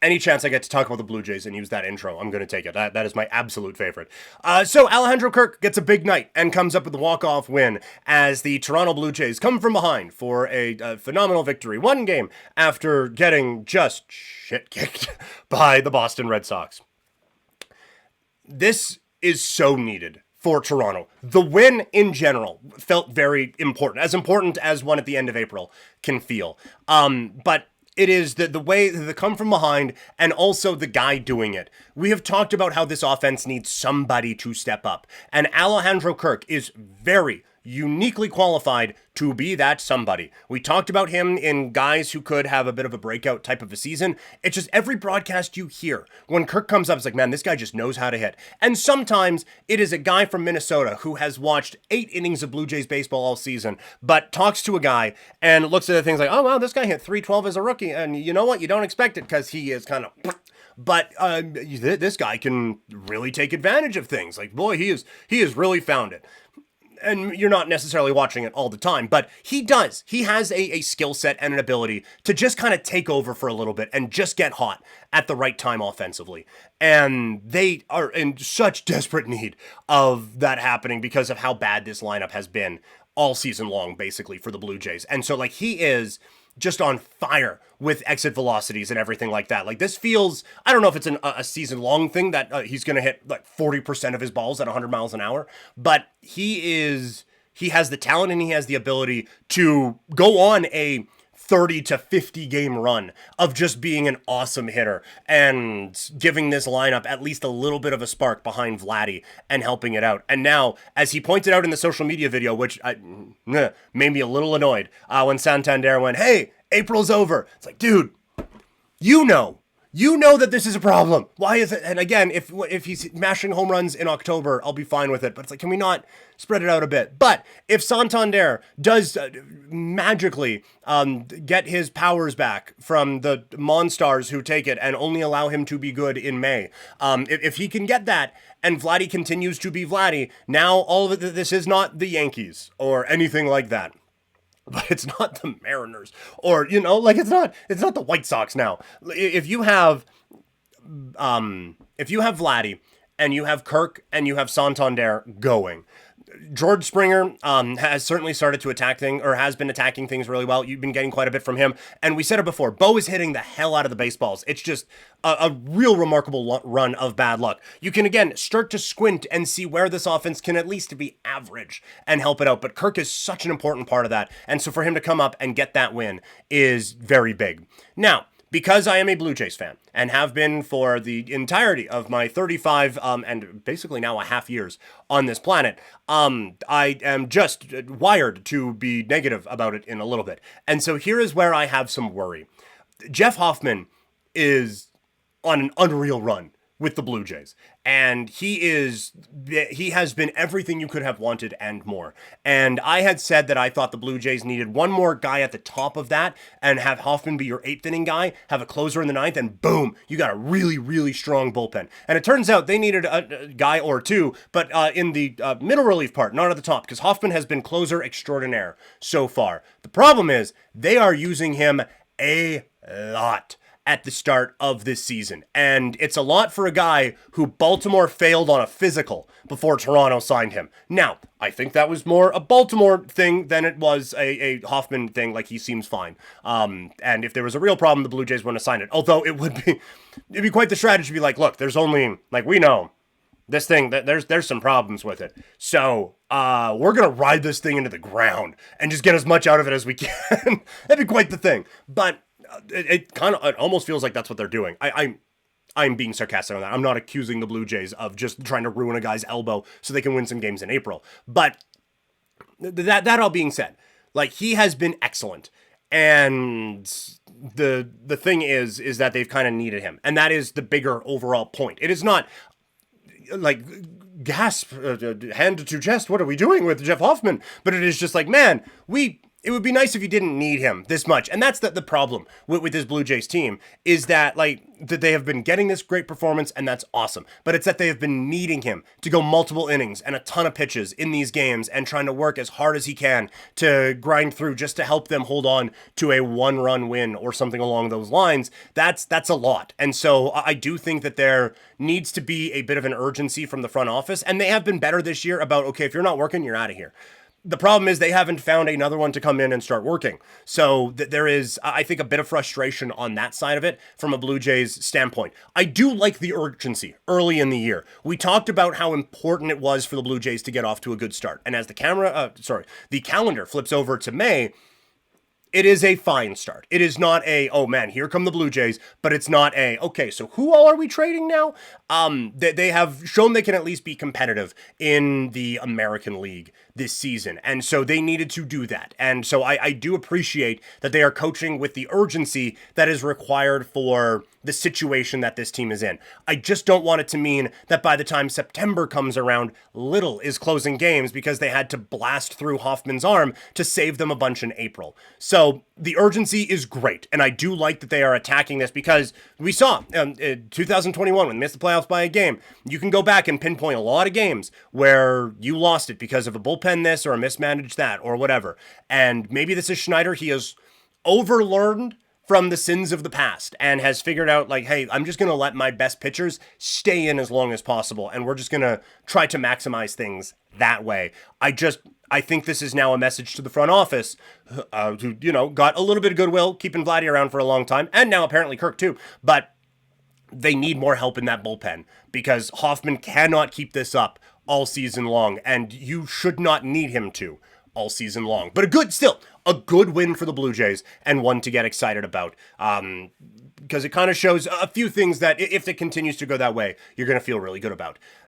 any chance I get to talk about the Blue Jays and use that intro, I'm going to take it. That is my absolute favorite. So Alejandro Kirk gets a big night and comes up with the walk-off win as the Toronto Blue Jays come from behind for a phenomenal victory. One game after getting just shit kicked by the Boston Red Sox. This is so needed for Toronto. The win in general felt very important, as important as one at the end of April can feel. But it is the way, the come from behind, and also the guy doing it. We have talked about how this offense needs somebody to step up, and Alejandro Kirk is very uniquely qualified to be that somebody. We talked about him in guys who could have a bit of a breakout type of a season. It's just every broadcast you hear, when Kirk comes up, it's like, man, this guy just knows how to hit. And sometimes it is a guy from Minnesota who has watched 8 innings of Blue Jays baseball all season, but talks to a guy and looks at the things like, oh, wow, this guy hit 312 as a rookie. And you know what? You don't expect it because he is kind of... But this guy can really take advantage of things. Like, boy, he has really found it. And you're not necessarily watching it all the time, but he does. He has a skill set and an ability to just kind of take over for a little bit and just get hot at the right time offensively. And they are in such desperate need of that happening because of how bad this lineup has been all season long, basically, for the Blue Jays. And so, like, he is just on fire with exit velocities and everything like that. Like, this feels, I don't know if it's a season-long thing that he's going to hit like 40% of his balls at 100 miles an hour, but he has the talent and he has the ability to go on a 30 to 50 game run of just being an awesome hitter and giving this lineup at least a little bit of a spark behind Vladdy and helping it out. And now, as he pointed out in the social media video, which made me a little annoyed when Santander went, hey, April's over. It's like, dude, you know that this is a problem. Why is it? And again, if he's mashing home runs in October, I'll be fine with it. But it's like, can we not spread it out a bit? But if Santander does magically get his powers back from the Monstars who take it and only allow him to be good in May, if he can get that and Vladdy continues to be Vladdy, now all of it, this is not the Yankees or anything like that. But it's not the Mariners or, like it's not the White Sox now. If you have Vladdy and you have Kirk and you have Santander going, George Springer has certainly started to has been attacking things really well. You've been getting quite a bit from him. And we said it before, Bo is hitting the hell out of the baseballs. It's just a real remarkable run of bad luck. You can, again, start to squint and see where this offense can at least be average and help it out. But Kirk is such an important part of that. And so for him to come up and get that win is very big. Now, because I am a Blue Jays fan and have been for the entirety of my 35 and basically now a half years on this planet, I am just wired to be negative about it in a little bit. And so here is where I have some worry. Jeff Hoffman is on an unreal run with the Blue Jays. And he has been everything you could have wanted and more. And I had said that I thought the Blue Jays needed one more guy at the top of that and have Hoffman be your 8th inning guy, have a closer in the 9th, and boom, you got a really, really strong bullpen. And it turns out they needed a guy or two, but in the middle relief part, not at the top, because Hoffman has been closer extraordinaire so far. The problem is they are using him a lot at the start of this season. And it's a lot for a guy who Baltimore failed on a physical before Toronto signed him. Now, I think that was more a Baltimore thing than it was a Hoffman thing. Like, he seems fine. And if there was a real problem, the Blue Jays wouldn't have signed it. Although it'd be quite the strategy to be like, look, there's only, like, we know this thing, there's some problems with it. So, we're going to ride this thing into the ground and just get as much out of it as we can. That'd be quite the thing. But it almost feels like that's what they're doing. I'm being sarcastic on that. I'm not accusing the Blue Jays of just trying to ruin a guy's elbow so they can win some games in April. But that all being said, like, he has been excellent. And the thing is that they've kind of needed him. And that is the bigger overall point. It is not like gasp, hand to chest, what are we doing with Jeff Hoffman? But it is just like, man, it would be nice if you didn't need him this much. And that's the problem with this Blue Jays team is that, like, that they have been getting this great performance, and that's awesome. But it's that they have been needing him to go multiple innings and a ton of pitches in these games and trying to work as hard as he can to grind through just to help them hold on to a one-run win or something along those lines. That's a lot. And so I do think that there needs to be a bit of an urgency from the front office, and they have been better this year about, okay, if you're not working, you're out of here. The problem is they haven't found another one to come in and start working. So there is, I think, a bit of frustration on that side of it from a Blue Jays standpoint. I do like the urgency early in the year. We talked about how important it was for the Blue Jays to get off to a good start. And as the calendar flips over to May, it is a fine start. It is not a, oh man, here come the Blue Jays, but it's not a, okay, so who all are we trading now? They have shown they can at least be competitive in the American League this season. And so they needed to do that. And so I do appreciate that they are coaching with the urgency that is required for the situation that this team is in. I just don't want it to mean that by the time September comes around, Little is closing games because they had to blast through Hoffman's arm to save them a bunch in April. So the urgency is great. And I do like that they are attacking this because we saw in 2021 when they missed the playoffs by a game, you can go back and pinpoint a lot of games where you lost it because of a bullpen this or a mismanaged that or whatever. And maybe this is Schneider. He has overlearned from the sins of the past and has figured out, like, hey, I'm just going to let my best pitchers stay in as long as possible. And we're just going to try to maximize things that way. I think this is now a message to the front office who, got a little bit of goodwill, keeping Vladdy around for a long time. And now apparently Kirk too. But they need more help in that bullpen because Hoffman cannot keep this up all season long. And you should not need him to all season long. But a good win for the Blue Jays and one to get excited about. Because it kind of shows a few things that if it continues to go that way, you're going to feel really good about.